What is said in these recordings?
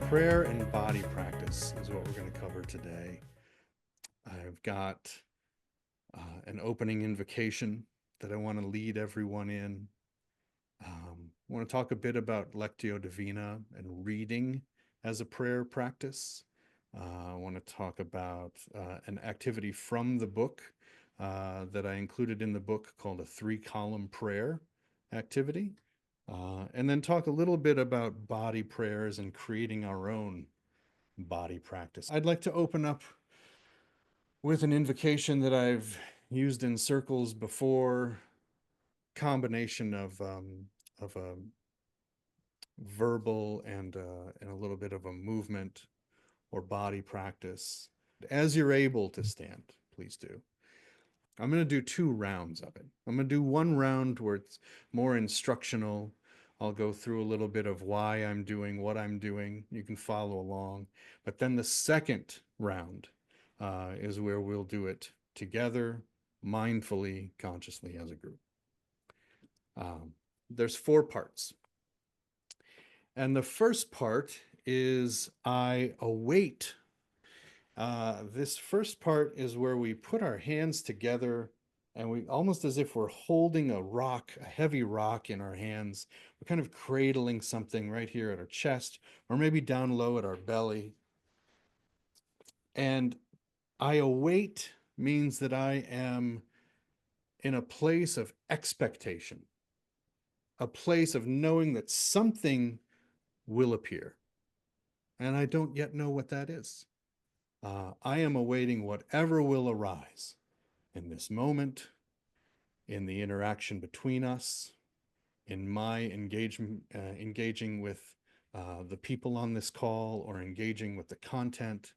Prayer and body practice is what we're going to cover today. I've got an opening invocation that I want to lead everyone in. I want to talk a bit about Lectio Divina and reading as a prayer practice. I want to talk about an activity from the book that I included in the book called a 3-column prayer activity. And then talk a little bit about body prayers and creating our own body practice. I'd like to open up with an invocation that I've used in circles before, combination of a verbal and a little bit of a movement or body practice. As you're able to stand, please do. I'm going to do 2 rounds of it. I'm going to do 1 round where it's more instructional. I'll go through a little bit of why I'm doing what I'm doing. You can follow along. But then the second round is where we'll do it together, mindfully, consciously as a group. There's 4 parts. And the first part is I await. This first part is where we put our hands together and we almost as if we're holding a rock, a heavy rock in our hands. We're kind of cradling something right here at our chest or maybe down low at our belly. And I await means that I am in a place of expectation, a place of knowing that something will appear. And I don't yet know what that is. I am awaiting whatever will arise in this moment, in the interaction between us, in my engaging with the people on this call or engaging with the content.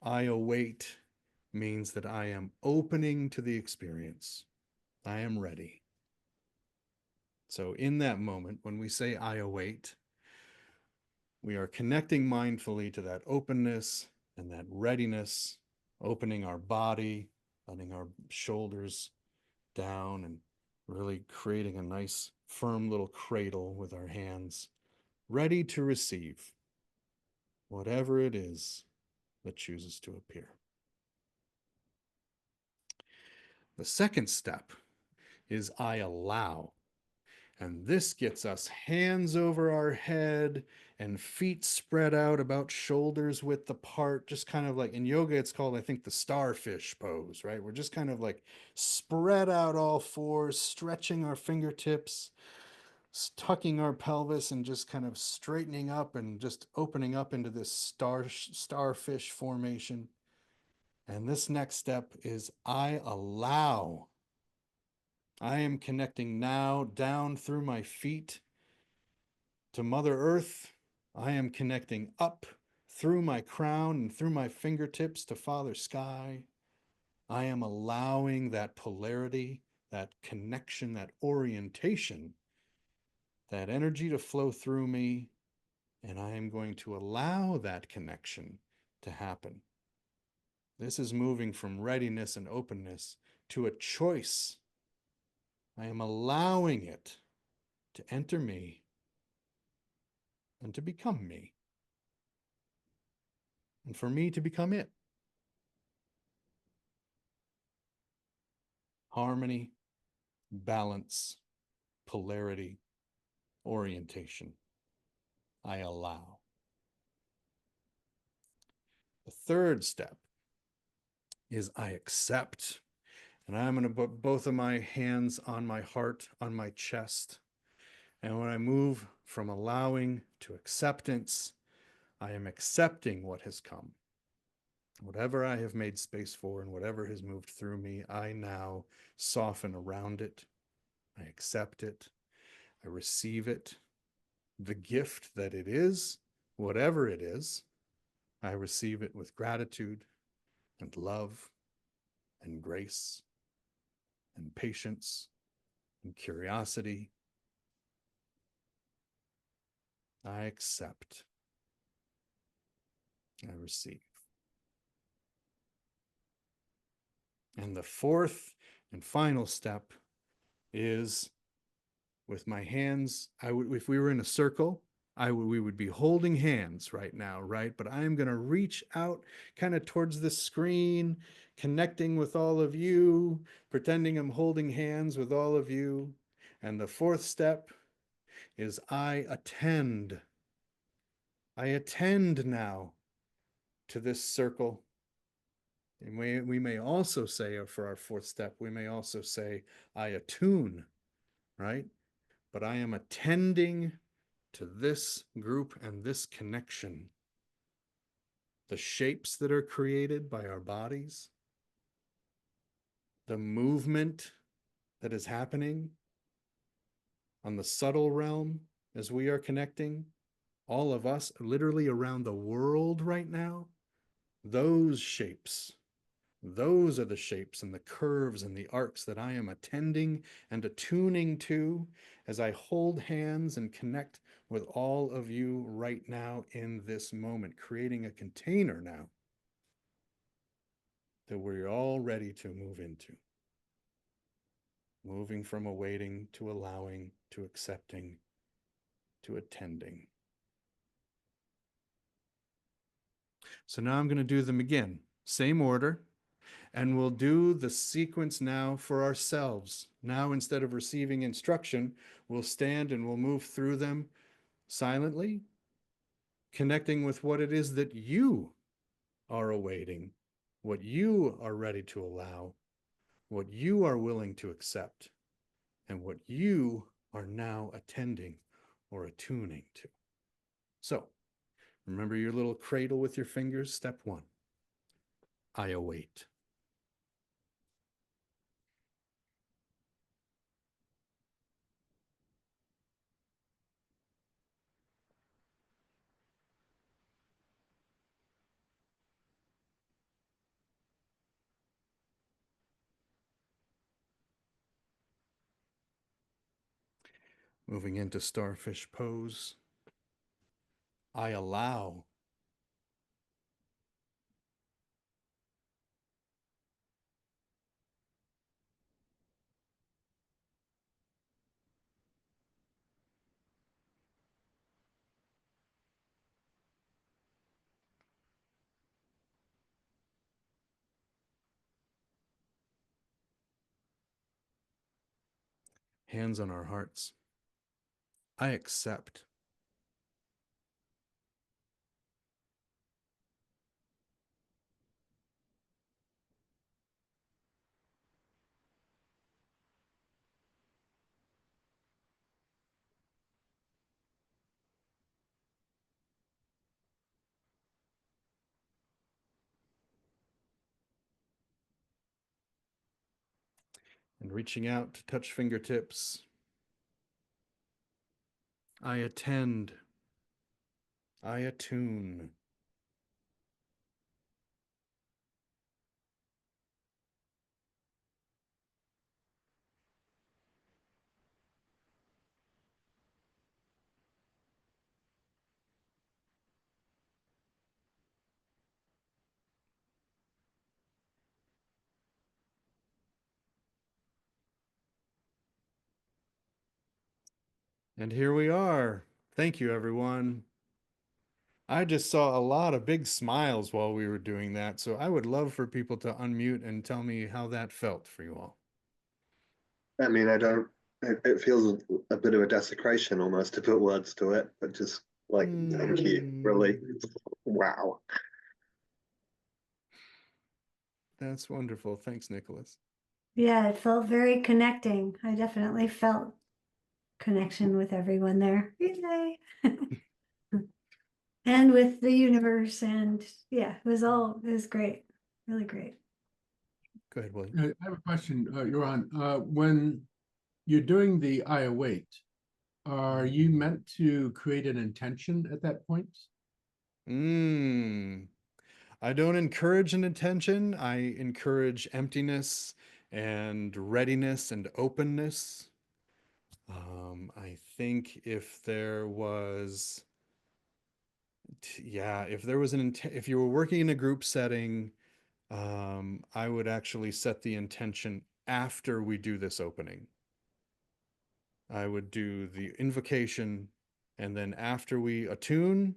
I await means that I am opening to the experience. I am ready. So in that moment, when we say I await, we are connecting mindfully to that openness and that readiness, opening our body, letting our shoulders down and really creating a nice firm little cradle with our hands, ready to receive whatever it is that chooses to appear. The second step is I allow. And this gets us hands over our head and feet spread out about shoulders width apart, just kind of like in yoga, it's called, I think, the starfish pose, right? We're just kind of like spread out all 4s, stretching our fingertips, tucking our pelvis and just kind of straightening up and just opening up into this starfish formation. And this next step is I allow. I am connecting now down through my feet to Mother Earth. I am connecting up through my crown and through my fingertips to Father Sky. I am allowing that polarity, that connection, that orientation, that energy to flow through me, and I am going to allow that connection to happen. This is moving from readiness and openness to a choice. I am allowing it to enter me and to become me, and for me to become it. Harmony, balance, polarity, orientation. I allow. The third step is I accept. And I'm going to put both of my hands on my heart, on my chest. And when I move from allowing to acceptance, I am accepting what has come. Whatever I have made space for and whatever has moved through me, I now soften around it. I accept it. I receive it. The gift that it is, whatever it is, I receive it with gratitude and love and grace and patience and curiosity. I accept. I receive. And the fourth and final step is with my hands, if we were in a circle, we would be holding hands right now, right? But I am going to reach out kind of towards the screen, connecting with all of you, pretending I'm holding hands with all of you. And the fourth step is I attend. I attend now to this circle. And we may also say, for our fourth step, we may also say, I attune, right? But I am attending to this group and this connection. The shapes that are created by our bodies, the movement that is happening on the subtle realm as we are connecting, all of us literally around the world right now, those shapes, those are the shapes and the curves and the arcs that I am attending and attuning to as I hold hands and connect with all of you right now in this moment, creating a container now that we're all ready to move into. Moving from awaiting to allowing to accepting to attending. So now I'm going to do them again, same order, and we'll do the sequence now for ourselves. Now, instead of receiving instruction, we'll stand and we'll move through them silently, connecting with what it is that you are awaiting, what you are ready to allow, what you are willing to accept, and what you are now attending or attuning to. So, remember your little cradle with your fingers. Step one, I await. Moving into starfish pose, I allow. Hands on our hearts. I accept. And reaching out to touch fingertips, I attend. I attune. And here we are. Thank you, everyone. I just saw a lot of big smiles while we were doing that, so I would love for people to unmute and tell me how that felt for you all. I mean, I don't. It feels a bit of a desecration almost to put words to it, but just like, thank you, really. Wow. That's wonderful. Thanks, Nicholas. Yeah, it felt very connecting. I definitely felt connection with everyone there. Yay. And with the universe, and yeah, it was great. Really great. Go ahead, William. I have a question, Joran. When you're doing the I await, are you meant to create an intention at that point? I don't encourage an intention. I encourage emptiness and readiness and openness. I think if there was, if you were working in a group setting, I would actually set the intention after we do this opening. I would do the invocation And then after we attune,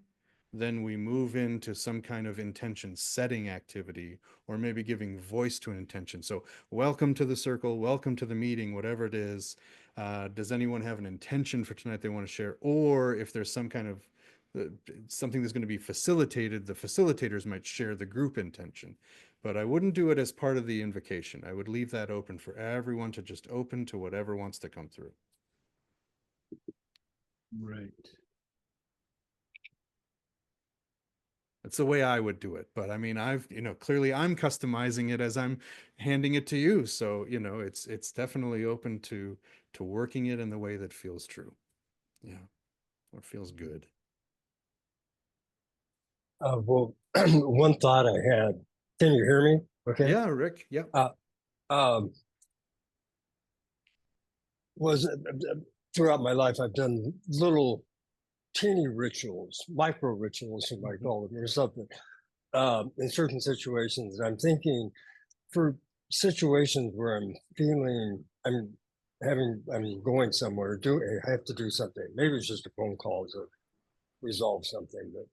then we move into some kind of intention setting activity, or maybe giving voice to an intention. So welcome to the circle, welcome to the meeting, whatever it is. Does anyone have an intention for tonight they want to share? Or if there's some kind of something that's going to be facilitated, the facilitators might share the group intention. But I wouldn't do it as part of the invocation. I would leave that open for everyone to just open to whatever wants to come through. Right. That's the way I would do it. But I mean, clearly I'm customizing it as I'm handing it to you. So, it's definitely open to working it in the way that feels true. Yeah. Or feels good. Well, one thought I had. Can you hear me? Okay. Yeah, Rick. Yeah. Was throughout my life, I've done little teeny rituals, micro rituals, you might call them, or something, in certain situations. And I'm thinking for situations where I'm feeling I'm going somewhere, I have to do something. Maybe it's just a phone call to resolve something, but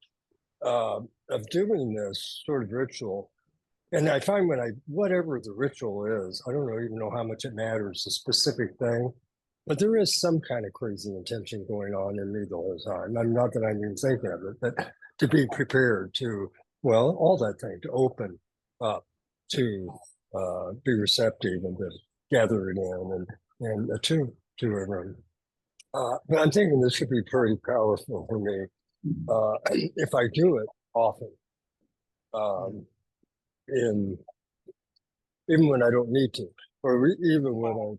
of doing this sort of ritual. And I find whatever the ritual is, I don't even know how much it matters, the specific thing, but there is some kind of crazy intention going on in me the whole time. I'm not that I'm even thinking of it, but to be prepared to, all that thing, to open up, to be receptive and to gather it in and attune to everyone. But I'm thinking this could be pretty powerful for me if I do it often. Even when I don't need to, or even when I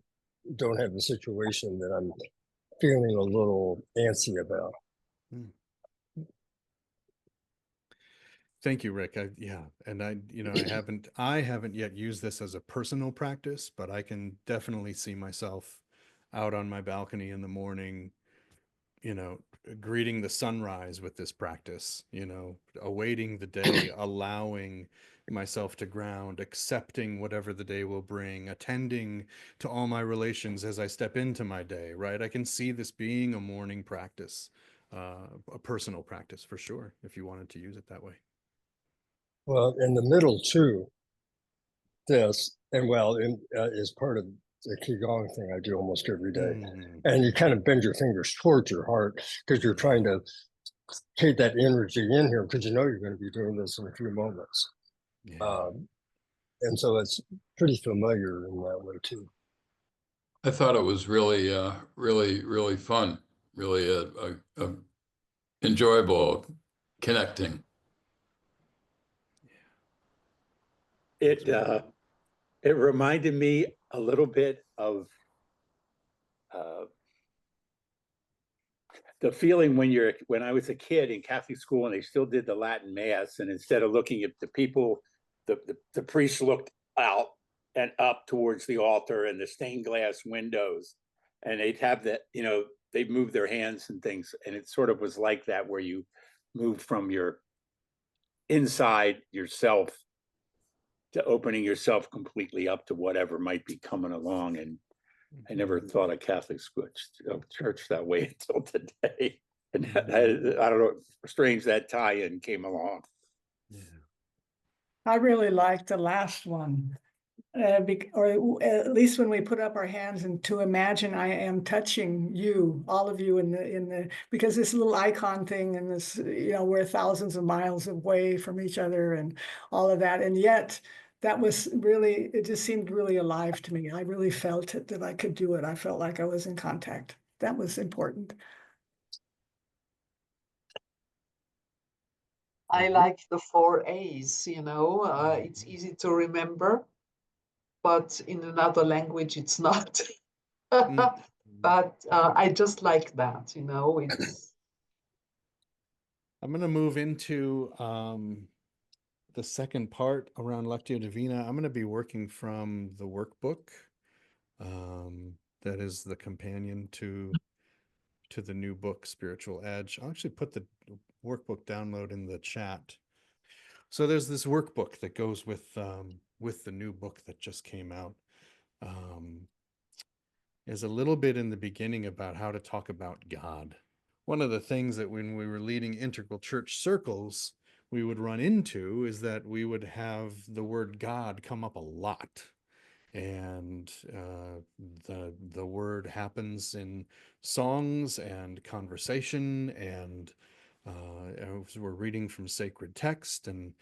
don't have the situation that I'm feeling a little antsy about. Thank you, Rick. And I haven't yet used this as a personal practice, but I can definitely see myself out on my balcony in the morning, greeting the sunrise with this practice, awaiting the day, allowing myself to ground, accepting whatever the day will bring, attending to all my relations as I step into my day, right? I can see this being a morning practice, a personal practice for sure, if you wanted to use it that way. Well, in the middle too, this, and is part of the Qigong thing I do almost every day. And you kind of bend your fingers towards your heart because you're trying to take that energy in here because you're going to be doing this in a few moments. And so it's pretty familiar in that way too. I thought it was really, really, really fun, really a enjoyable, connecting. It reminded me a little bit of the feeling when I was a kid in Catholic school and they still did the Latin Mass, and instead of looking at the people, the priest looked out and up towards the altar and the stained glass windows, and they'd have that, they'd move their hands and things, and it sort of was like that, where you moved from your inside yourself to opening yourself completely up to whatever might be coming along. And I never thought of Catholic school, church that way until today. And I don't know, strange that tie-in came along. Yeah. I really liked the last one, or at least when we put up our hands and to imagine I am touching you, all of you because this little icon thing and this, we're thousands of miles away from each other and all of that. And yet that was really, it just seemed really alive to me. I really felt it, that I could do it. I felt like I was in contact. That was important. I like the 4 A's, it's easy to remember, but in another language, it's not. But I just like that, it's. I'm going to move into the second part around Lectio Divina. I'm going to be working from the workbook that is the companion to the new book, Spiritual Edge. I'll actually put the workbook download in the chat. So there's this workbook that goes with the new book that just came out. There's a little bit in the beginning about how to talk about God, one of the things that when we were leading integral church circles, we would run into is that we would have the word God come up a lot. And the word happens in songs and conversation, and as we're reading from sacred text, and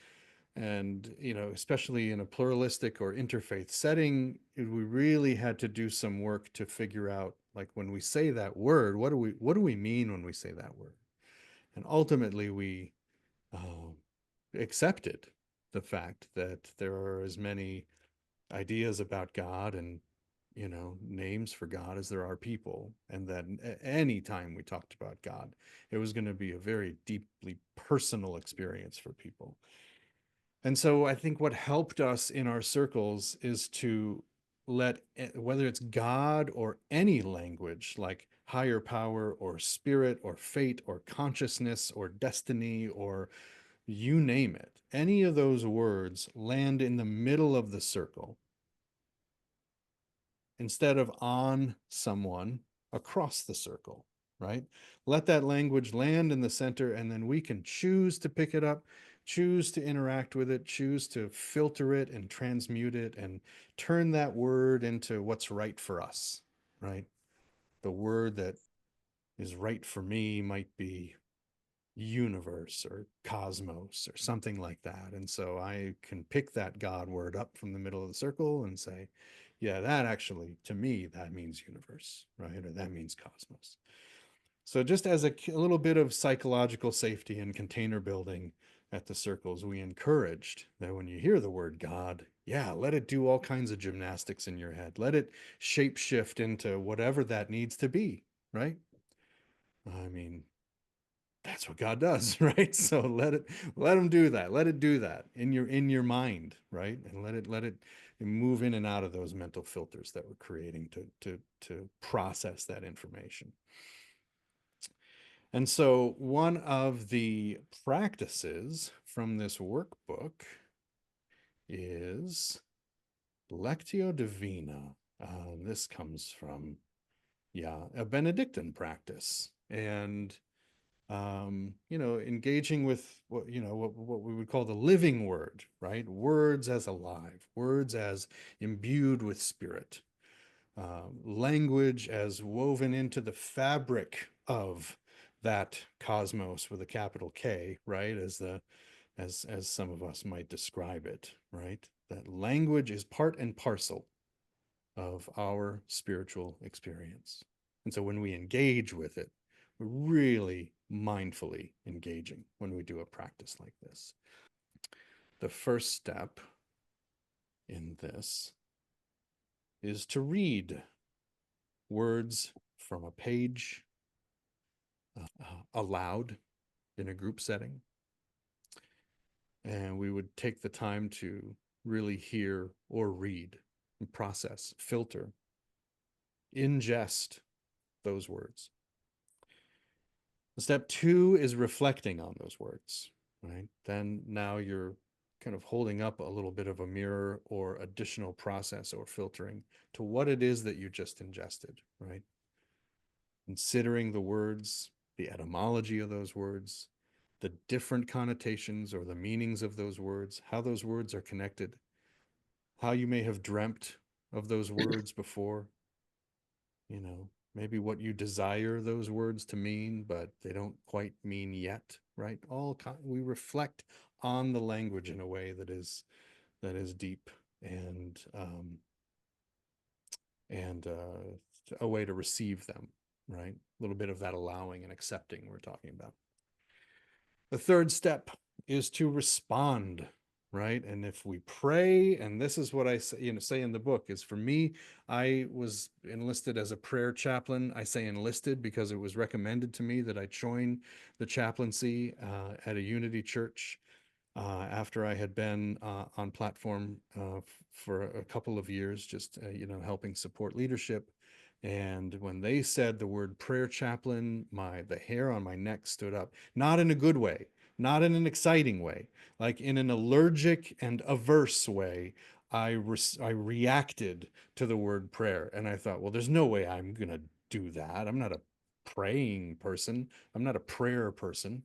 you know, especially in a pluralistic or interfaith setting, we really had to do some work to figure out, like, when we say that word, what do we mean when we say that word? And ultimately, we accepted the fact that there are as many ideas about God and, you know, names for God as there are people, and that any time we talked about God, it was going to be a very deeply personal experience for people. And so I think what helped us in our circles is to let, whether it's God or any language like higher power or spirit or fate or consciousness or destiny or you name it, any of those words land in the middle of the circle instead of on someone across the circle, right? Let that language land in the center, and then we can choose to pick it up, choose to interact with it, choose to filter it and transmute it and turn that word into what's right for us, right? The word that is right for me might be universe or cosmos or something like that. And so I can pick that God word up from the middle of the circle and say, yeah, that actually, to me, that means universe, right? Or that means cosmos. So just as a little bit of psychological safety and container building at the circles, we encouraged that when you hear the word God, yeah, let it do all kinds of gymnastics in your head. Let it shape shift into whatever that needs to be, right? I mean, that's what God does, right? So let him do that. Let it do that in your mind, right? And let it move in and out of those mental filters that we're creating to process that information. And so one of the practices from this workbook is Lectio Divina. This comes from, a Benedictine practice. And you know, engaging with what we would call the living word, right? Words as alive, words as imbued with spirit, language as woven into the fabric of that cosmos with a capital K, right? As some of us might describe it, right? That language is part and parcel of our spiritual experience. And so when we engage with it, we're really mindfully engaging when we do a practice like this. The first step in this is to read words from a page aloud in a group setting. And we would take the time to really hear or read and process, filter, ingest those words. Step 2 is reflecting on those words, right? Then now you're kind of holding up a little bit of a mirror or additional process or filtering to what it is that you just ingested, right? Considering the words, the etymology of those words, the different connotations or the meanings of those words, how those words are connected, how you may have dreamt of those words before, you know, maybe what you desire those words to mean, but they don't quite mean yet, right? We reflect on the language in a way that is deep and a way to receive them, right? A little bit of that allowing and accepting we're talking about. The third step is to respond, right? And if we pray, and this is what I say in the book, is for me, I was enlisted as a prayer chaplain. I say enlisted because it was recommended to me that I join the chaplaincy at a Unity church after I had been on platform for a couple of years, just helping support leadership. And when they said the word prayer chaplain, the hair on my neck stood up, not in a good way, not in an exciting way, like in an allergic and averse way. I reacted to the word prayer, and I thought, well, there's no way I'm going to do that. I'm not a praying person. I'm not a prayer person.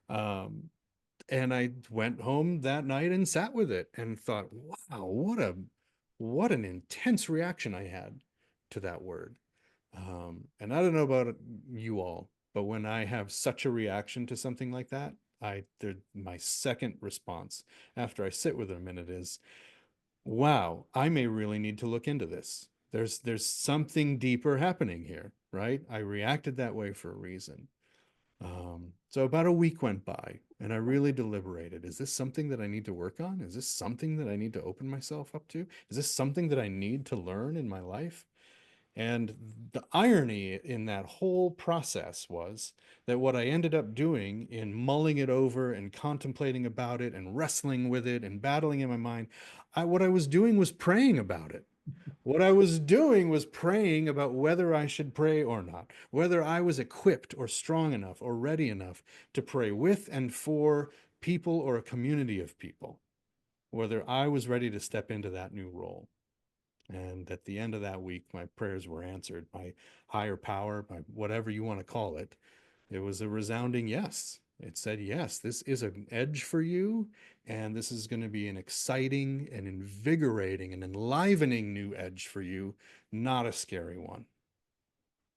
And I went home that night and sat with it and thought, wow, what an intense reaction I had to that word. And I don't know about you all, but when I have such a reaction to something like that, my second response after I sit with it a minute is, wow, I may really need to look into this. There's something deeper happening here, right? I reacted that way for a reason. So about a week went by and I really deliberated. Is this something that I need to work on? Is this something that I need to open myself up to? Is this something that I need to learn in my life? And the irony in that whole process was that what I ended up doing in mulling it over and contemplating about it and wrestling with it and battling in my mind, what I was doing was praying about it. What I was doing was praying about whether I should pray or not, whether I was equipped or strong enough or ready enough to pray with and for people or a community of people, whether I was ready to step into that new role. And at the end of that week, my prayers were answered. My higher power, my whatever you want to call it, it was a resounding yes. It said, yes, this is an edge for you, and this is going to be an exciting and invigorating and enlivening new edge for you, not a scary one.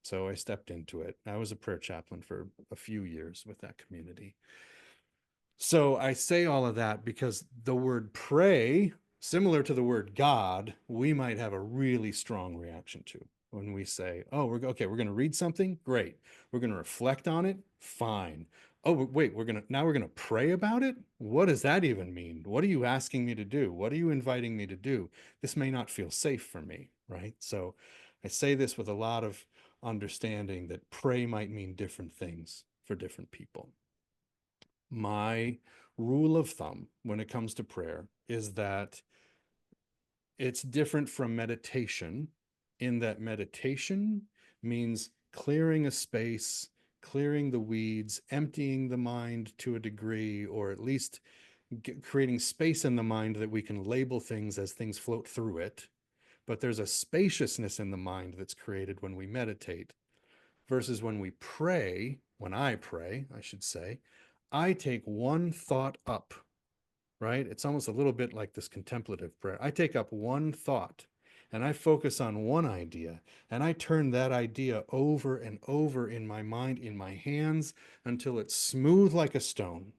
So I stepped into it. I was a prayer chaplain for a few years with that community. So I say all of that because the word pray, similar to the word God, we might have a really strong reaction to when we say, oh, we're going to read something. Great. We're going to reflect on it. Fine. Oh, wait, we're going to pray about it. What does that even mean? What are you asking me to do? What are you inviting me to do? This may not feel safe for me, right? So I say this with a lot of understanding that pray might mean different things for different people. My rule of thumb when it comes to prayer is that it's different from meditation in that meditation means clearing a space, clearing the weeds, emptying the mind to a degree, or at least creating space in the mind that we can label things as things float through it. But there's a spaciousness in the mind that's created when we meditate versus when we pray, when I pray, I should say, I take one thought up, right? It's almost a little bit like this contemplative prayer. I take up one thought and I focus on one idea and I turn that idea over and over in my mind, in my hands, until it's smooth like a stone.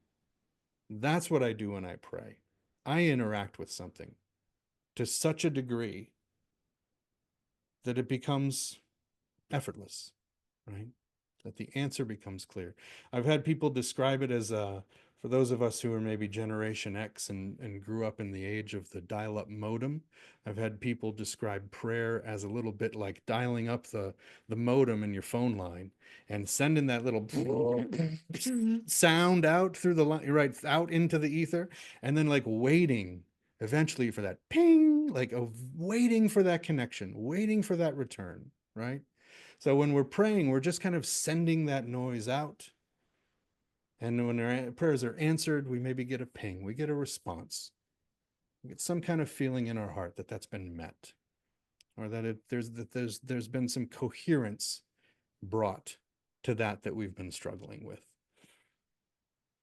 That's what I do when I pray. I interact with something to such a degree that it becomes effortless, right? That the answer becomes clear. I've had people describe it as, for those of us who are maybe Generation X and grew up in the age of the dial-up modem, I've had people describe prayer as a little bit like dialing up the modem in your phone line and sending that little sound out through the line, right, out into the ether, and then like waiting eventually for that ping, like waiting for that connection, waiting for that return, right? So when we're praying, we're just kind of sending that noise out. And when our prayers are answered, we maybe get a ping, we get a response. We get some kind of feeling in our heart that that's been met, or that there's been some coherence brought to that we've been struggling with.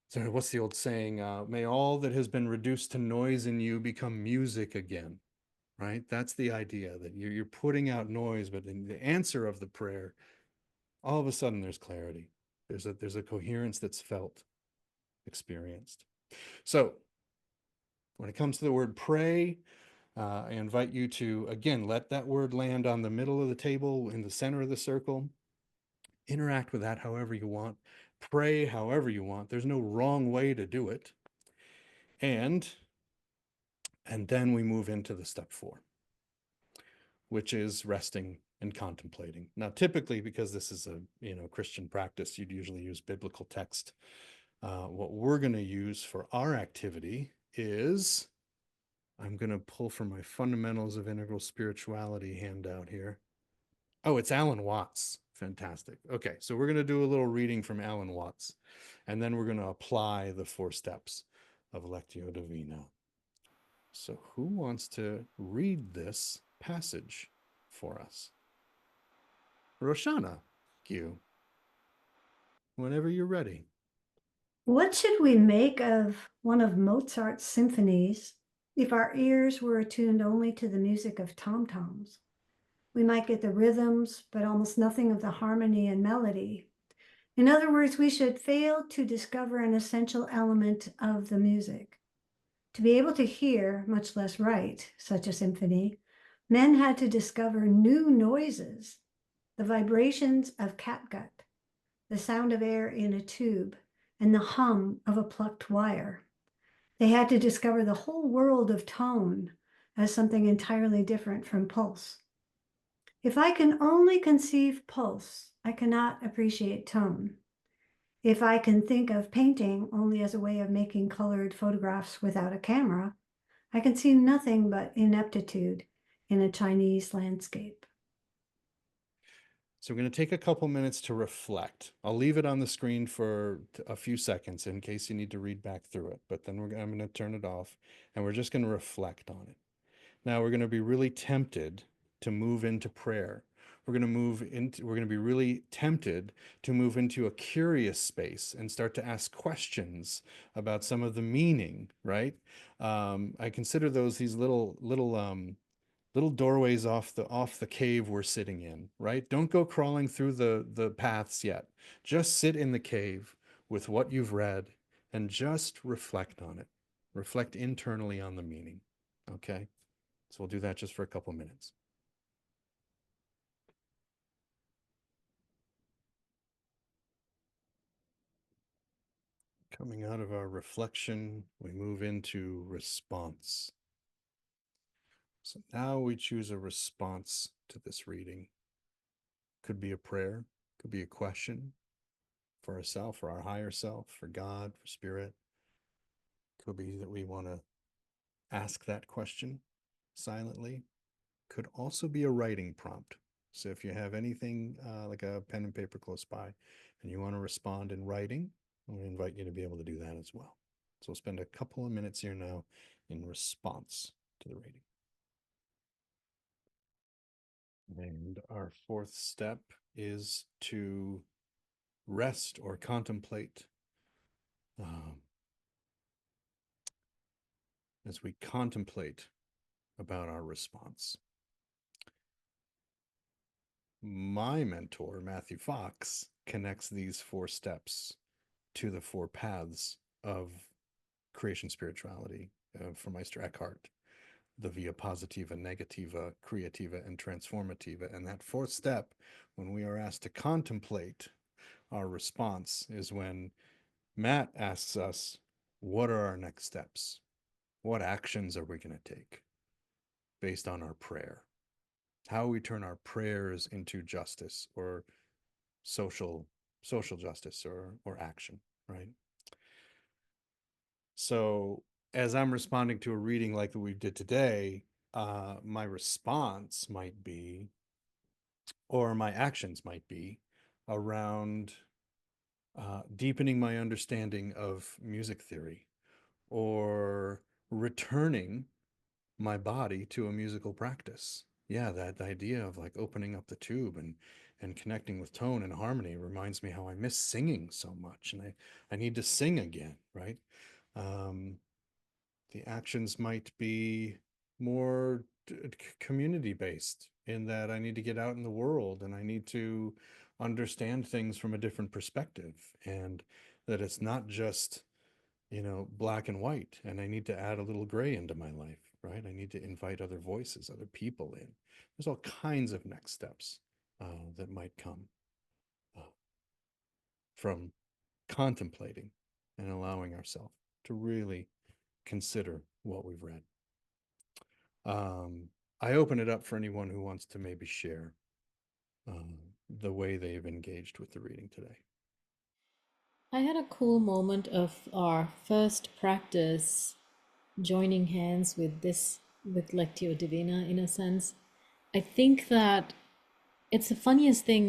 So what's the old saying? May all that has been reduced to noise in you become music again, right? That's the idea, that you're putting out noise, but in the answer of the prayer, all of a sudden there's clarity. There's a coherence that's felt, experienced. So when it comes to the word pray, I invite you to, again, let that word land on the middle of the table, in the center of the circle. Interact with that however you want. Pray however you want. There's no wrong way to do it. And then we move into the step 4, which is resting and contemplating. Now, typically, because this is a Christian practice, you'd usually use biblical text. What we're going to use for our activity is, I'm going to pull from my Fundamentals of Integral Spirituality handout here. Oh, it's Alan Watts. Fantastic. Okay, so we're going to do a little reading from Alan Watts, and then we're going to apply the 4 steps of Lectio Divina. So who wants to read this passage for us? Roshana, thank you. whenever you're ready. What should we make of one of Mozart's symphonies if our ears were attuned only to the music of tom-toms? We might get the rhythms, but almost nothing of the harmony and melody. In other words, we should fail to discover an essential element of the music. To be able to hear, much less write, such a symphony, men had to discover new noises, the vibrations of catgut, the sound of air in a tube, and the hum of a plucked wire. They had to discover the whole world of tone as something entirely different from pulse. If I can only conceive pulse, I cannot appreciate tone. If I can think of painting only as a way of making colored photographs without a camera, I can see nothing but ineptitude in a Chinese landscape. So we're going to take a couple minutes to reflect. I'll leave it on the screen for a few seconds in case you need to read back through it, but then I'm going to turn it off and we're just going to reflect on it. Now we're going to be really tempted to move into prayer. We're going to be really tempted to move into a curious space and start to ask questions about some of the meaning, right? I consider those these little doorways off the cave we're sitting in, right? Don't go crawling through the paths yet. Just sit in the cave with what you've read and just reflect on it. Reflect internally on the meaning, okay? So we'll do that just for a couple minutes. Coming out of our reflection, we move into response. So now we choose a response to this reading. Could be a prayer, could be a question for ourselves, for our higher self, for God, for spirit. Could be that we want to ask that question silently. Could also be a writing prompt. So if you have anything like a pen and paper close by and you want to respond in writing, I invite you to be able to do that as well. So we'll spend a couple of minutes here now in response to the reading. And our fourth step is to rest or contemplate. As we contemplate about our response. My mentor, Matthew Fox, connects these 4 steps to the 4 paths of creation spirituality from Meister Eckhart, the via positiva, negativa, creativa, and transformativa. And that 4th step, when we are asked to contemplate our response, is when Matt asks us, what are our next steps? What actions are we going to take based on our prayer? How we turn our prayers into justice or social justice or action, right? So as I'm responding to a reading like we did today, my response might be, or my actions might be, around deepening my understanding of music theory, or returning my body to a musical practice. Yeah, that idea of like opening up the tube and connecting with tone and harmony reminds me how I miss singing so much, and I need to sing again, right? The actions might be more community-based in that I need to get out in the world and I need to understand things from a different perspective, and that it's not just, black and white, and I need to add a little gray into my life, right? I need to invite other voices, other people in. There's all kinds of next steps that might come from contemplating and allowing ourselves to really consider what we've read. I open it up for anyone who wants to maybe share the way they've engaged with the reading today. I had a cool moment of our first practice joining hands with Lectio Divina in a sense. I think that it's the funniest thing,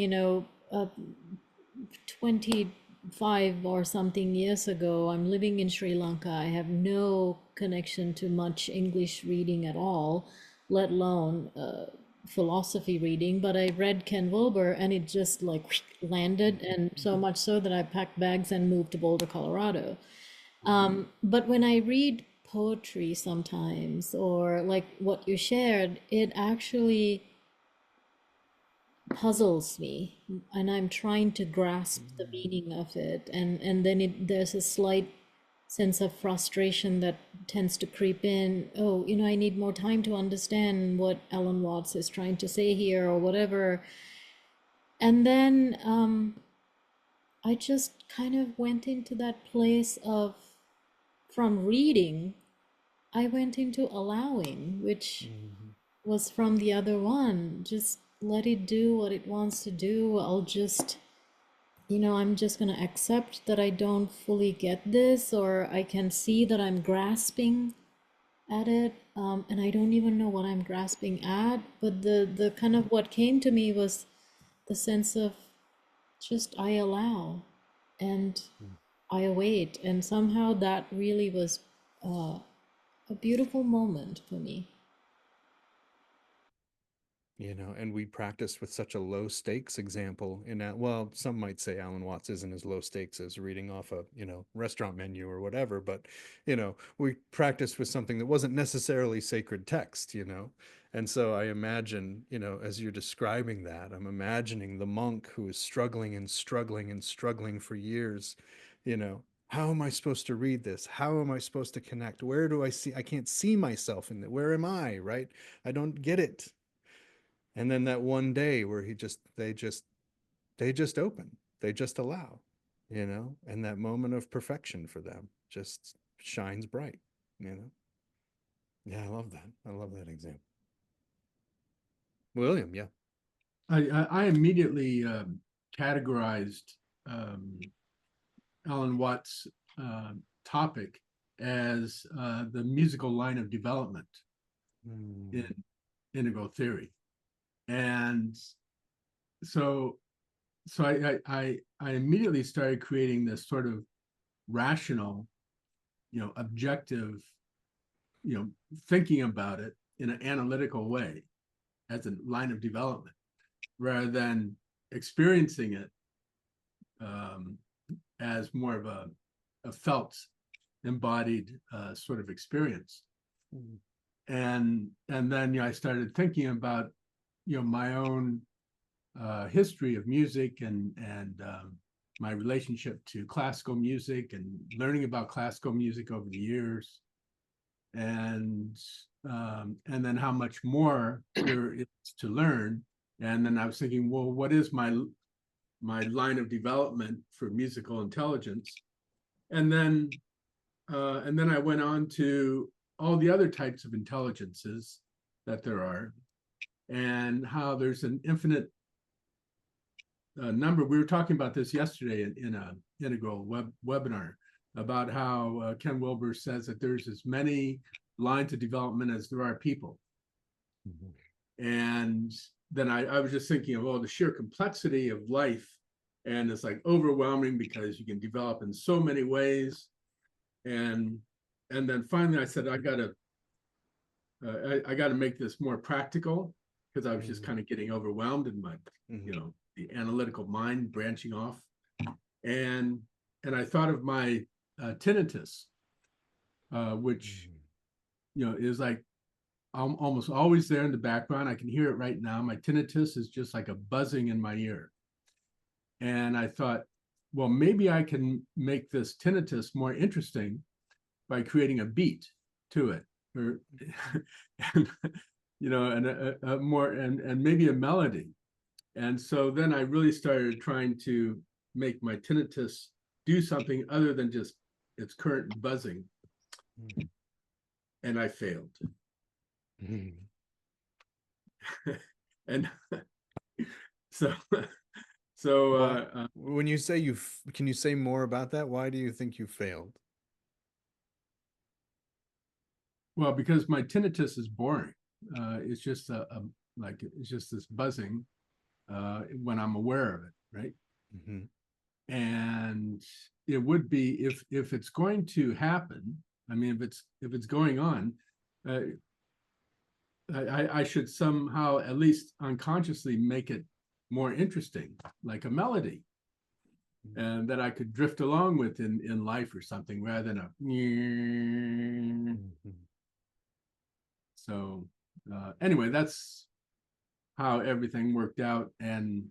25 or something years ago, I'm living in Sri Lanka. I have no connection to much English reading at all, let alone philosophy reading, but I read Ken Wilber and it just like landed, and so much so that I packed bags and moved to Boulder, Colorado. But when I read poetry sometimes, or like what you shared, it actually puzzles me, and I'm trying to grasp the meaning of it, and then there's a slight sense of frustration that tends to creep in. Oh, I need more time to understand what Alan Watts is trying to say here, or whatever. And then I just kind of went into that place of, from reading, I went into allowing, which was from the other one. Just let it do what it wants to do. I'll just, I'm just going to accept that I don't fully get this, or I can see that I'm grasping at it, and I don't even know what I'm grasping at. But the kind of what came to me was the sense of just I allow and I await, and somehow that really was a beautiful moment for me. And we practiced with such a low stakes example in that. Well, some might say Alan Watts isn't as low stakes as reading off a, restaurant menu or whatever, but, we practiced with something that wasn't necessarily sacred text, And so I imagine, as you're describing that, I'm imagining the monk who is struggling and struggling and struggling for years, how am I supposed to read this? How am I supposed to connect? Where do I see? I can't see myself in it. Where am I, right? I don't get it. And then that one day where they just open, they just allow, and that moment of perfection for them just shines bright. Yeah, I love that example. William. Yeah. I immediately categorized Alan Watts' topic as the musical line of development in integral theory. And so I immediately started creating this sort of rational, objective, thinking about it in an analytical way as a line of development, rather than experiencing it as more of a felt, embodied sort of experience. And then I started thinking about my own history of music and my relationship to classical music, and learning about classical music over the years, and then how much more there is to learn. And then I was thinking, well, what is my line of development for musical intelligence? And then I went on to all the other types of intelligences that there are, and how there's an infinite number. We were talking about this yesterday in an integral webinar about how Ken Wilber says that there's as many lines of development as there are people. And then I was just thinking of the sheer complexity of life, and it's like overwhelming because you can develop in so many ways. And then finally I said, I gotta make this more practical, because I was just kind of getting overwhelmed in my, the analytical mind branching off. And I thought of my tinnitus, which, is like almost always there in the background. I can hear it right now. My tinnitus is just like a buzzing in my ear. And I thought, well, maybe I can make this tinnitus more interesting by creating a beat to it, or and a more and maybe a melody. And so then I really started trying to make my tinnitus do something other than just its current buzzing. And I failed. And so when you say can you say more about that? Why do you think you failed? Well, because my tinnitus is boring. It's just it's just this buzzing when I'm aware of it, right? And it would be, if it's going to happen, I mean, if it's going on, I should somehow, at least unconsciously, make it more interesting, like a melody, and that I could drift along with in life or something, rather than a. So anyway, that's how everything worked out, and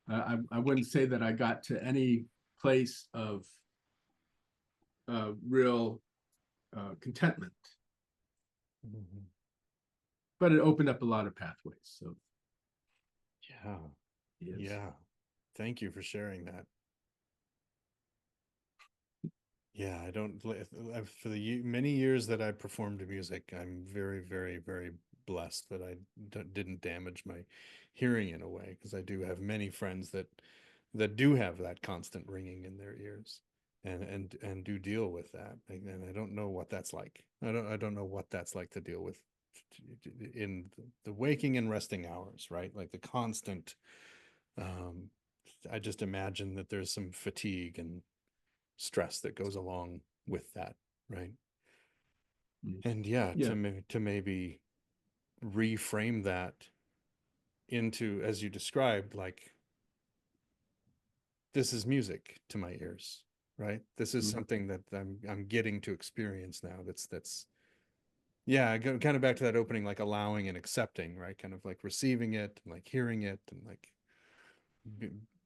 I wouldn't say that I got to any place of real contentment, but it opened up a lot of pathways. So yeah, yes. yeah. Thank you for sharing that. Yeah, I don't, for the many years that I performed music, I'm very, very, very blessed that I didn't damage my hearing in a way, because I do have many friends that do have that constant ringing in their ears, and do deal with that. And I don't know what that's like. I don't know what that's like to deal with in the waking and resting hours, right? Like the constant, I just imagine that there's some fatigue and stress that goes along with that, right? And yeah, to maybe reframe that into, as you described, like, this is music to my ears, right? This is something that I'm getting to experience now. That's yeah, kind of back to that opening, like allowing and accepting, right? Kind of like receiving it, and like hearing it, and like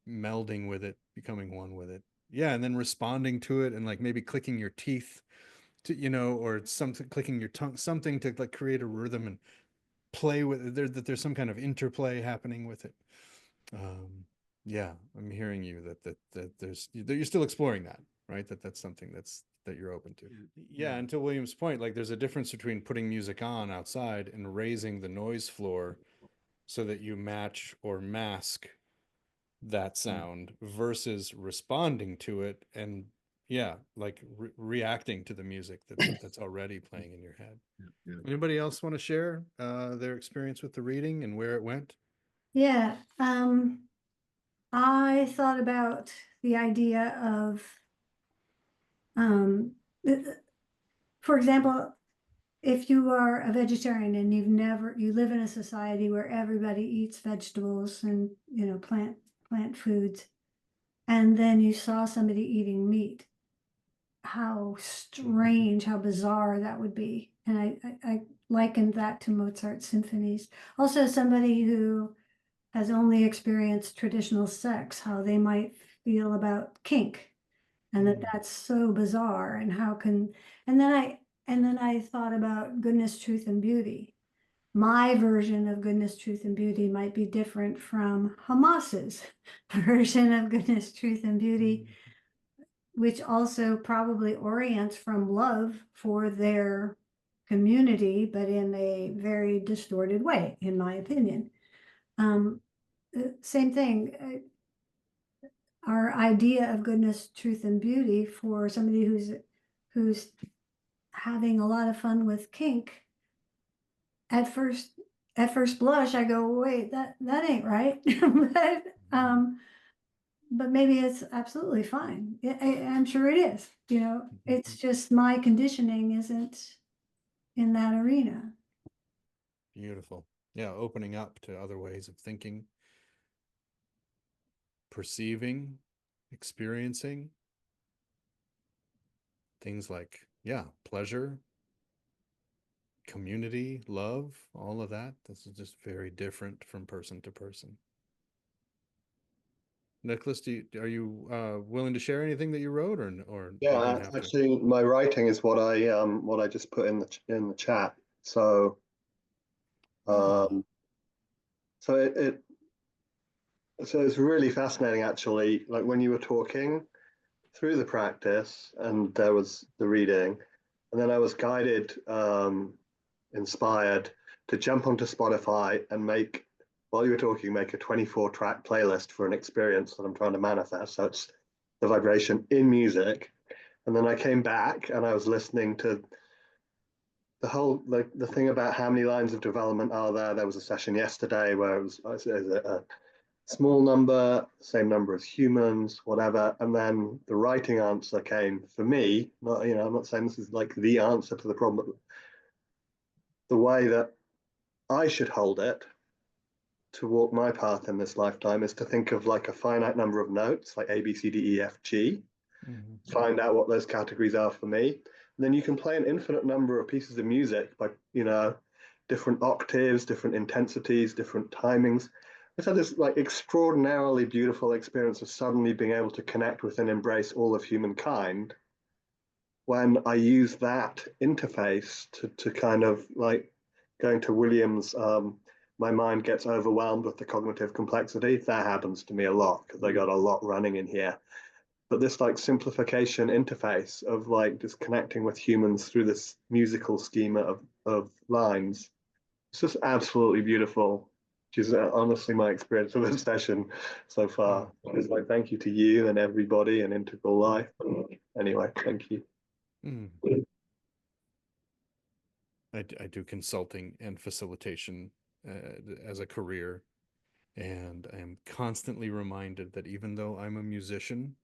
melding with it, becoming one with it. Yeah, and then responding to it, and like maybe clicking your teeth to, or something, clicking your tongue, something to like create a rhythm and play with it. There's some kind of interplay happening with it. Yeah, I'm hearing you that you're still exploring that, right? That's something that you're open to. Yeah, until William's point, like there's a difference between putting music on outside and raising the noise floor so that you match or mask that sound versus responding to it and like reacting to the music that's already playing in your head. Anybody else want to share their experience with the reading and where it went? Yeah, I thought about the idea of, for example, if you are a vegetarian and you live in a society where everybody eats vegetables and, plant foods, and then you saw somebody eating meat, how strange, how bizarre that would be. And I likened that to Mozart's symphonies. Also, somebody who has only experienced traditional sex, how they might feel about kink, and that's so bizarre. And then I thought about goodness, truth, and beauty. My version of goodness, truth, and beauty might be different from Hamas's version of goodness, truth, and beauty, which also probably orients from love for their community, but in a very distorted way, in my opinion. Same thing. Our idea of goodness, truth, and beauty for somebody who's having a lot of fun with kink, at first blush, I go, wait, that ain't right. But maybe it's absolutely fine. I'm sure it is. It's just my conditioning isn't in that arena. Beautiful. Yeah, opening up to other ways of thinking, perceiving, experiencing things like, pleasure, community, love, all of that. This is just very different from person to person. Nicholas, are you willing to share anything that you wrote, or yeah? Actually, my writing is what I just put in the chat. So, so it's really fascinating, actually. Like when you were talking through the practice, and there was the reading, and then I was guided, inspired to jump onto Spotify and while you were talking, make a 24-track playlist for an experience that I'm trying to manifest. So it's the vibration in music. And then I came back and I was listening to the whole, like the thing about how many lines of development are there. There was a session yesterday where it was a small number, same number as humans, whatever. And then the writing answer came for me. I'm not saying this is like the answer to the problem, but the way that I should hold it to walk my path in this lifetime is to think of like a finite number of notes, like A, B, C, D, E, F, G, find out what those categories are for me. And then you can play an infinite number of pieces of music by, different octaves, different intensities, different timings. I had this like extraordinarily beautiful experience of suddenly being able to connect with and embrace all of humankind when I use that interface to kind of like going to Williams, my mind gets overwhelmed with the cognitive complexity. That happens to me a lot because I got a lot running in here. But this like simplification interface of like just connecting with humans through this musical schema of lines, it's just absolutely beautiful, which is honestly my experience of this session so far. It's like thank you to you and everybody and Integral Life. Anyway, thank you. I do consulting and facilitation as a career, and I am constantly reminded that even though I'm a musician,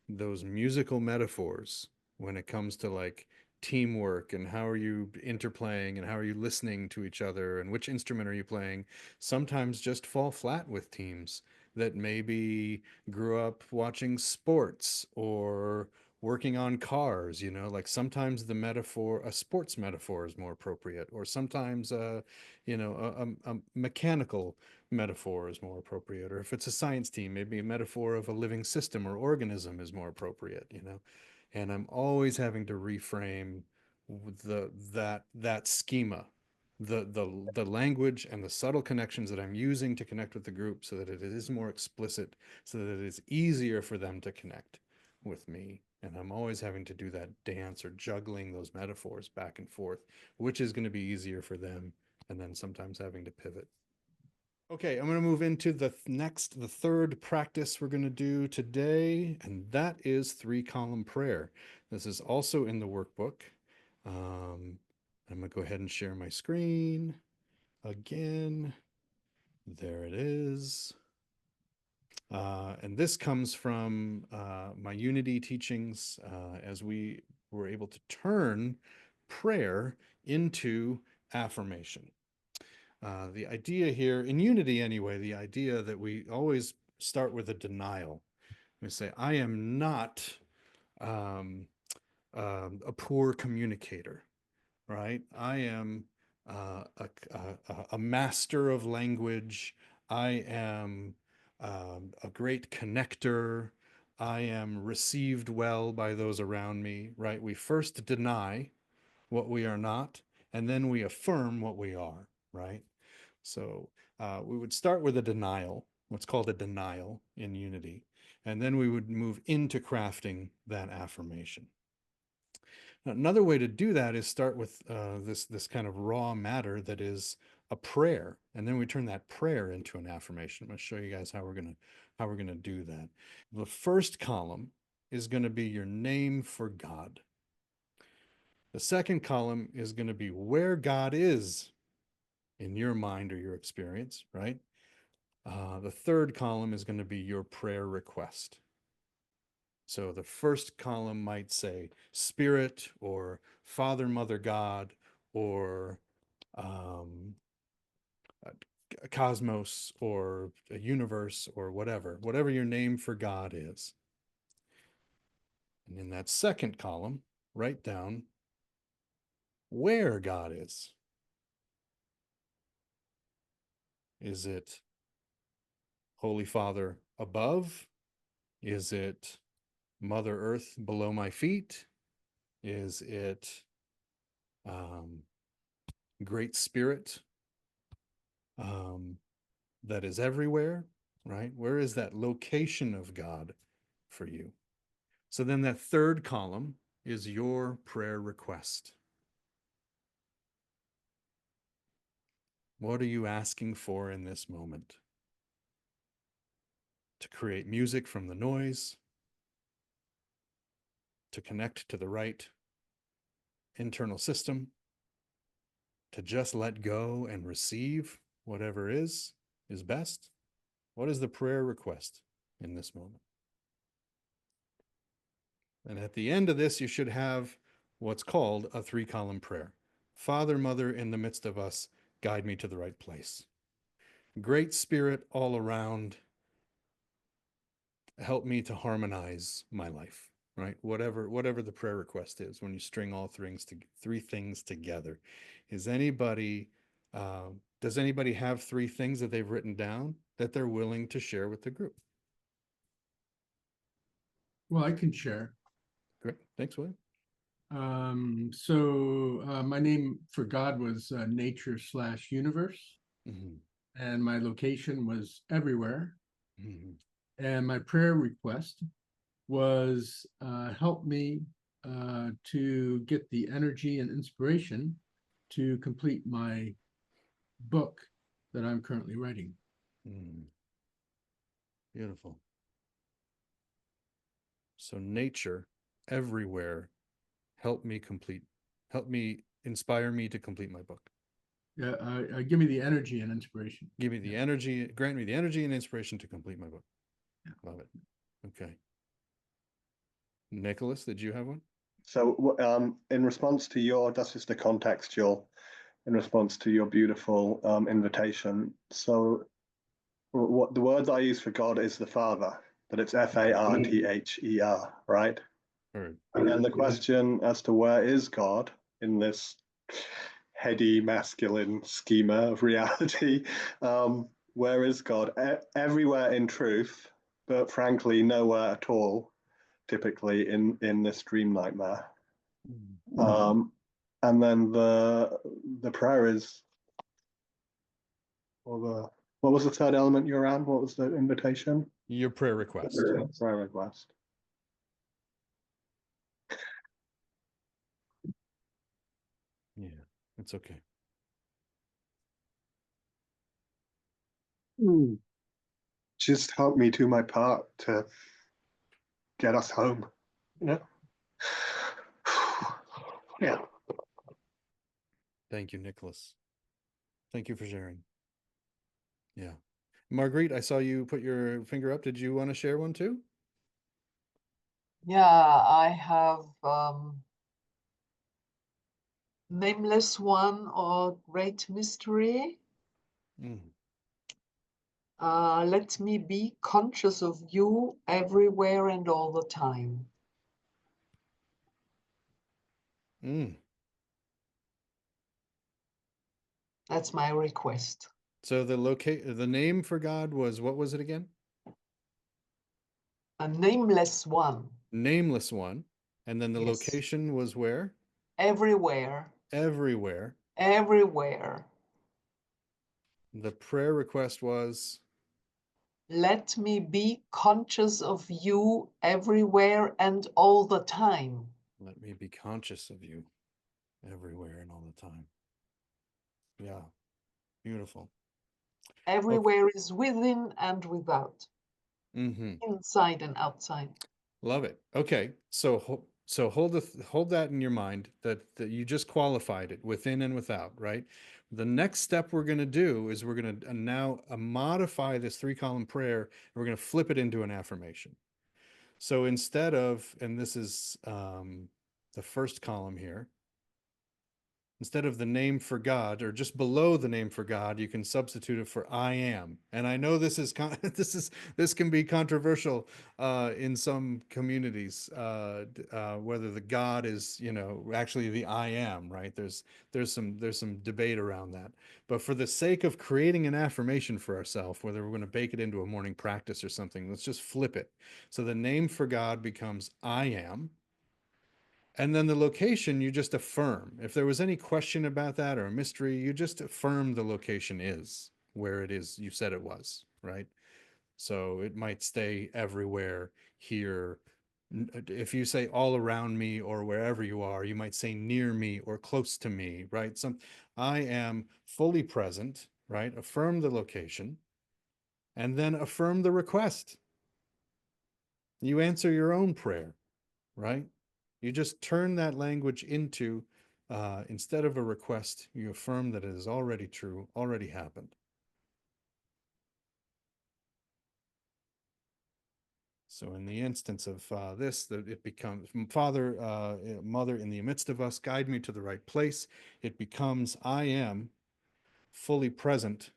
those musical metaphors, when it comes to like teamwork and how are you interplaying and how are you listening to each other and which instrument are you playing, sometimes just fall flat with teams that maybe grew up watching sports or working on cars, like sometimes the metaphor, a sports metaphor is more appropriate, or sometimes a mechanical metaphor is more appropriate, or if it's a science team, maybe a metaphor of a living system or organism is more appropriate, and I'm always having to reframe that schema, the language and the subtle connections that I'm using to connect with the group so that it is more explicit, so that it is easier for them to connect with me. And I'm always having to do that dance or juggling those metaphors back and forth, which is going to be easier for them, and then sometimes having to pivot. Okay, I'm going to move into the third practice we're going to do today, and that is 3-column prayer. This is also in the workbook. I'm going to go ahead and share my screen again. There it is. And this comes from my Unity teachings as we were able to turn prayer into affirmation. The idea here, in Unity anyway, the idea that we always start with a denial. We say, I am not a poor communicator, right? I am a master of language. I am a great connector. I am received well by those around me, right? We first deny what we are not, and then we affirm what we are, right? So we would start with a denial, what's called a denial in Unity, and then we would move into crafting that affirmation. Another way to do that is start with this kind of raw matter that is a prayer, and then we turn that prayer into an affirmation. I'm going to show you guys how we're going to do that. The first column is going to be your name for God. The second column is going to be where God is in your mind or your experience, right? The third column is going to be your prayer request. So the first column might say Spirit or Father, Mother, God, or cosmos or a universe or whatever your name for God is. And in that second column, write down where God is. Is it Holy Father above? Is it Mother Earth below my feet? Is it Great Spirit that is everywhere, right? Where is that location of God for you? So then that third column is your prayer request. What are you asking for in this moment? To create music from the noise, to connect to the right internal system, to just let go and receive whatever is best? What is the prayer request in this moment? And at the end of this, you should have what's called a 3-column prayer. Father, Mother, in the midst of us, guide me to the right place. Great Spirit all around, help me to harmonize my life, right? Whatever the prayer request is, when you string all three things together. Does anybody have three things that they've written down that they're willing to share with the group? Well, I can share. Great. Thanks, William. My name for God was nature/universe, and my location was everywhere. And my prayer request was help me to get the energy and inspiration to complete my book that I'm currently writing. Beautiful. So nature everywhere, help me inspire me to complete my book. Yeah, give me the energy and inspiration. Give me the energy, grant me the energy and inspiration to complete my book. Yeah. Love it. Okay. Nicholas, did you have one? So in response to that's just a contextual, in response to your beautiful invitation. So what the word that I use for God is the Father, but it's Father, right? Heard. And then the question as to where is God in this heady masculine schema of reality, where is God? Everywhere in truth, but frankly nowhere at all, typically in this dream nightmare. And then the prayer is, what was the third element you're around? What was the invitation? Your prayer request. Prayer request. Yeah, it's okay. Just help me do my part to get us home, you know? Yeah. Thank you, Nicholas. Thank you for sharing. Yeah. Marguerite, I saw you put your finger up. Did you want to share one too? Yeah, I have nameless one or great mystery. Let me be conscious of you everywhere and all the time. That's my request. So the name for God was, what was it again? A nameless one. Nameless one. And then the Yes. location was where? Everywhere. Everywhere. Everywhere. The prayer request was? Let me be conscious of you everywhere and all the time. Let me be conscious of you everywhere and all the time. Yeah, beautiful. Everywhere is within and without. Inside and outside. Love it. Okay, so hold that in your mind, that you just qualified it, within and without, right? The next step we're going to do is we're going to now modify this 3-column prayer, and we're going to flip it into an affirmation. So instead of, and this is the first column here, instead of the name for God, or just below the name for God, you can substitute it for I am. And I know this can be controversial in some communities, whether the God is, actually the I am, right? There's some debate around that. But for the sake of creating an affirmation for ourselves, whether we're going to bake it into a morning practice or something, let's just flip it. So the name for God becomes I am. And then the location, you just affirm. If there was any question about that or a mystery, you just affirm the location is where it is you said it was, right? So it might stay everywhere here. If you say all around me or wherever you are, you might say near me or close to me, right? I am fully present, right? Affirm the location and then affirm the request. You answer your own prayer, right? You just turn that language into, instead of a request, you affirm that it is already true, already happened. So in the instance of this, that it becomes Father, Mother in the midst of us, guide me to the right place. It becomes I am fully present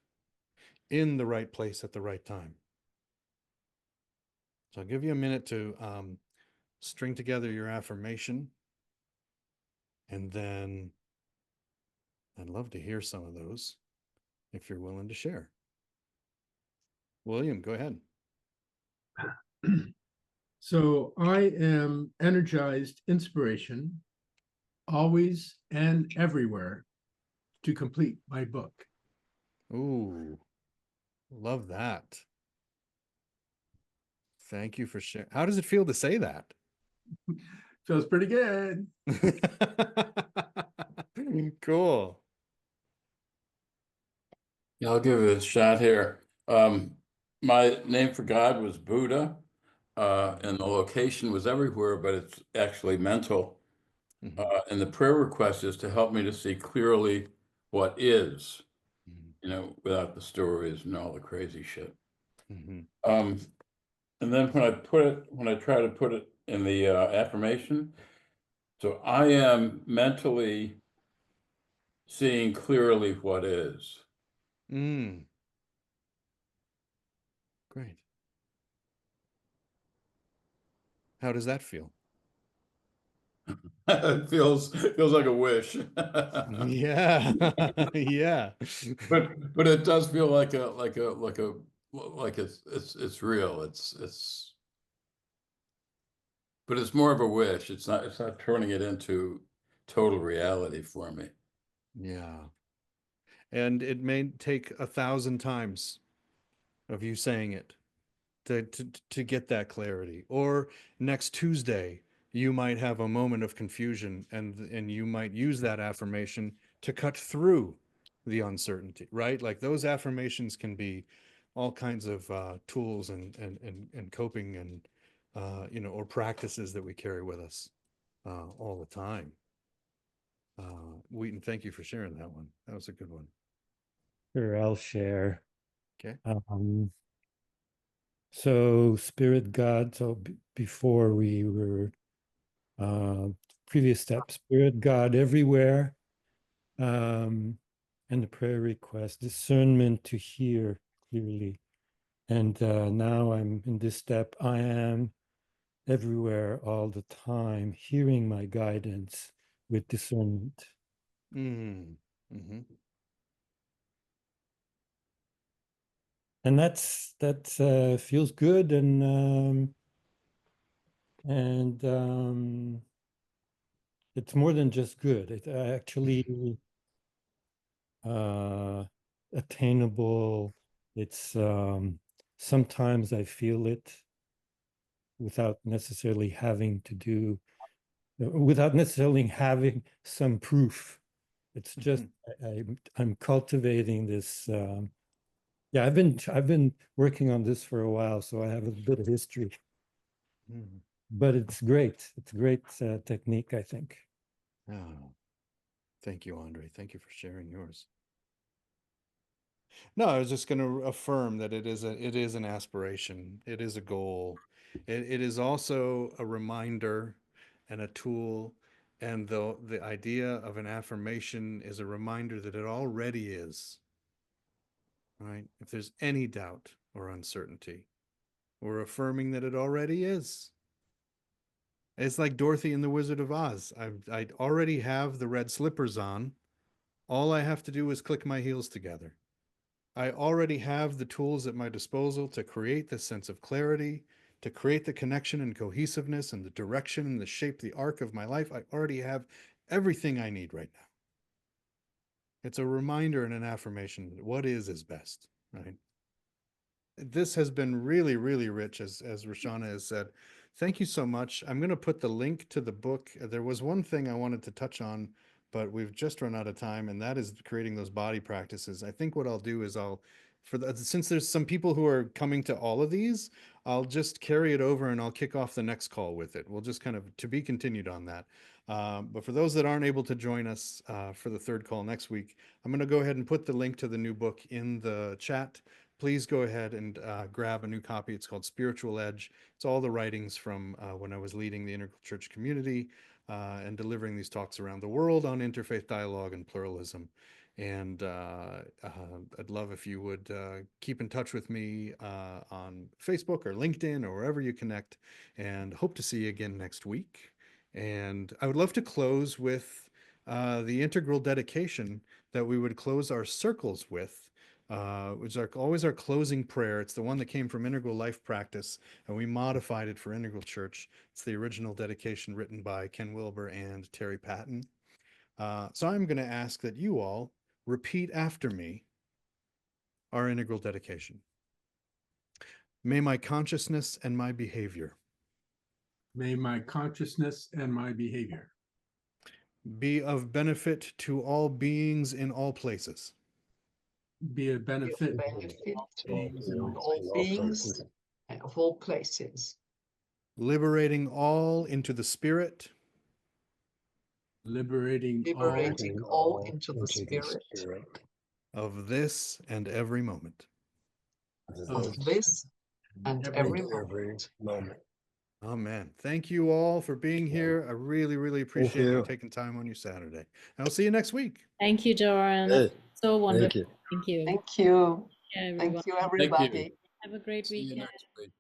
in the right place at the right time. So I'll give you a minute to string together your affirmation, and then I'd love to hear some of those if you're willing to share. William, go ahead. So I am energized inspiration, always and everywhere, to complete my book. Ooh, love that. Thank you for sharing. How does it feel to say that? Feels pretty good. Cool. Yeah, I'll give it a shot here. My name for God was Buddha, and the location was everywhere, but it's actually mental. And the prayer request is to help me to see clearly what is, without the stories and all the crazy shit. And then when I try to put it in the affirmation, so I am mentally seeing clearly what is. Great. How does that feel? It feels like a wish. Yeah. Yeah. But it does feel like it's real. But it's more of a wish. It's not turning it into total reality for me. Yeah. And it may take 1,000 times of you saying it to get that clarity. Or next Tuesday, you might have a moment of confusion, and you might use that affirmation to cut through the uncertainty, right? Like those affirmations can be all kinds of tools and coping and or practices that we carry with us all the time. Wheaton, thank you for sharing that one. That was a good one. Sure, I'll share. Okay. So Spirit God, so before we were previous step, Spirit God everywhere, and the prayer request, discernment to hear clearly. And now I'm in this step, I am everywhere all the time, hearing my guidance with discernment. And that feels good, and it's more than just good. It's actually attainable. It's sometimes I feel it without necessarily having some proof. It's just I'm cultivating this. Yeah, I've been working on this for a while, so I have a bit of history. But it's great. It's a great technique, I think. Oh, thank you, Andre. Thank you for sharing yours. No, I was just going to affirm that it is an aspiration. It is a goal. It is also a reminder and a tool. And the idea of an affirmation is a reminder that it already is. Right? If there's any doubt or uncertainty, we're affirming that it already is. It's like Dorothy in The Wizard of Oz. I already have the red slippers on. All I have to do is click my heels together. I already have the tools at my disposal to create this sense of clarity, to create the connection and cohesiveness and the direction and the shape, the arc of my life. I already have everything I need right now. It's a reminder and an affirmation that what is best, right? This has been really, really rich, as Roshana has said. Thank you so much. I'm going to put the link to the book. There was one thing I wanted to touch on, but we've just run out of time, and that is creating those body practices. I think what I'll do is since there's some people who are coming to all of these, I'll just carry it over and I'll kick off the next call with it. We'll just kind of to be continued on that. But for those that aren't able to join us for the third call next week, I'm going to go ahead and put the link to the new book in the chat. Please go ahead and grab a new copy. It's called Spiritual Edge. It's all the writings from when I was leading the Integral Church community and delivering these talks around the world on interfaith dialogue and pluralism. And I'd love if you would keep in touch with me on Facebook or LinkedIn or wherever you connect, and hope to see you again next week. And I would love to close with the integral dedication that we would close our circles with, which is always our closing prayer. It's the one that came from Integral Life Practice, and we modified it for Integral Church. It's the original dedication written by Ken Wilber and Terry Patton. So I'm going to ask that you all repeat after me our integral dedication. May my consciousness and my behavior May my consciousness and my behavior be of benefit to all beings in all places, be a benefit Benefit to all to beings and all beings and of all places, liberating all into the spirit, liberating all into the spirit of this and every moment. of this and every moment. Amen. Thank you all for being here. I really, really appreciate you taking time on your Saturday. And I'll see you next week. Thank you, Joran. Hey, So wonderful. thank you. Thank you. Thank you. Yeah, everyone. Thank you, everybody. Have a great See you weekend. next week.